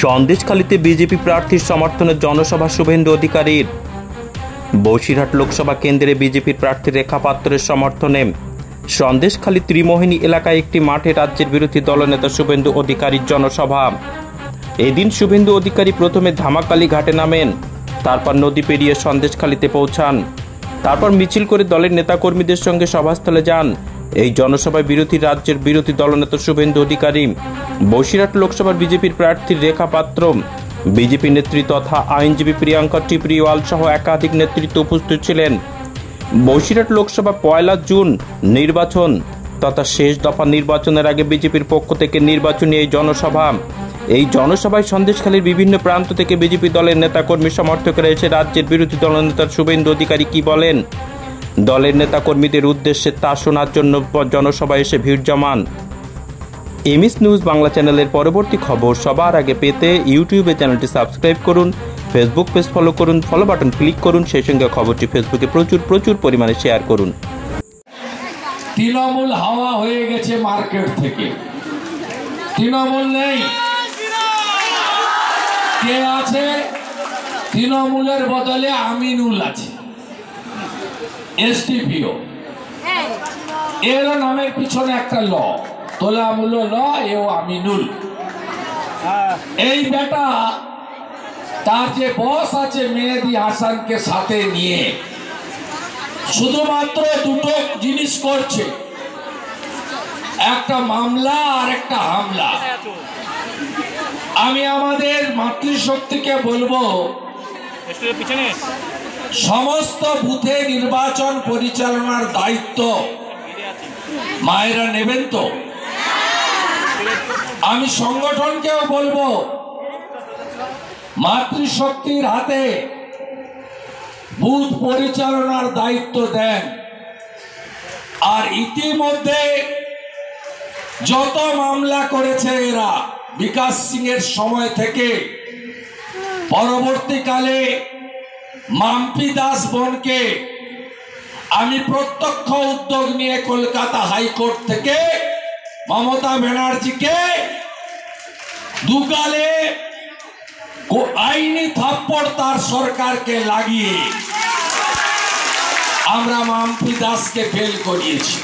সন্দেশখালীতে BJP প্রার্থীর সমর্থনে জনসভা শুভেন্দু অধিকারীর। বসিরহাট লোকসভা কেন্দ্রে বিজেপির প্রার্থী রেখা পাত্রের সমর্থনে সন্দেশখালী ত্রিমোহিনী এলাকায় একটি মাঠে রাজ্যের বিরোধী দলনেতা শুভেন্দু অধিকারীর জনসভা। এদিন শুভেন্দু অধিকারী প্রথমে ধামাকালী ঘাটে নামেন, তারপর নদী পেরিয়ে সন্দেশখালীতে পৌঁছান, তারপর মিছিল করে দলের নেতাকর্মীদের সঙ্গে সভাস্থলে যান। এই জনসভায় রাজ্যের বিরোধী দলনেতা শুভেন্দু অধিকারী, বসিরহাট লোকসভার বিজেপির প্রার্থী রেখা পাত্র, বিজেপি নেত্রী তথা আইনজীবী প্রিয়াঙ্কা টিপরিওয়াল সহ একাধিক নেতৃত্ব উপস্থিত ছিলেন। বসিরহাট লোকসভা 1 জুন নির্বাচন তথা শেষ দফা নির্বাচনের আগে বিজেপির পক্ষ থেকে নির্বাচনী এই জনসভা। এই জনসভায় সন্দেশখালীর বিভিন্ন প্রান্ত থেকে বিজেপি দলের নেতাকর্মী সমর্থকরা এসে রাজ্যের বিরোধী দলনেতা শুভেন্দু অধিকারী কি বলেন, দলের নেতাকর্মীদের উদ্দেশ্যে তা শোনার জন্য জনসভায় এসে ভিড় জমান। এমএস নিউজ বাংলা চ্যানেলের পরবর্তী খবর সবার আগে পেতে ইউটিউবে চ্যানেলটি সাবস্ক্রাইব করুন, ফেসবুক পেজ ফলো করুন, ফলো বাটন ক্লিক করুন, সেই সঙ্গে খবরটি ফেসবুকে প্রচুর পরিমাণে শেয়ার করুন। তৃণমূল হাওয়া হয়ে গেছে মার্কেট থেকে, তৃণমূল নেই। কে আছে? তৃণমূলের বদলে আমিনুল আছে, এসটিপিও। এর নামের পিছনে একটা ল, তোলামূল ল, এও আমিনুল। এই বেটা তার যে বস আছে মেহেদি হাসানকে সাথে নিয়ে শুধুমাত্র দুটো জিনিস করছে, একটা মামলা আর একটা হামলা। আমি আমাদের মাতৃশক্তিকে বলবো, সমস্ত বুথে নির্বাচন পরিচালনার দায়িত্ব মায়েরা নেবেন তো? আমি সংগঠনকেও বলবো, মাতৃশক্তির হাতে বুথ পরিচালনার দায়িত্ব দেন। আর ইতিমধ্যে যত মামলা করেছে এরা বিকাশ সিং এর সময় থেকে পরবর্তীকালে মাম্পি দাস বোনকে আমি প্রত্যক্ষ উদ্যোগ নিয়ে কলকাতা হাইকোর্ট থেকে মমতা ব্যানার্জিকে দুগালে আইনি থাপ্পড় তার সরকারকে লাগিয়ে আমরা মাম্পি দাসকে ফেল করিয়েছি।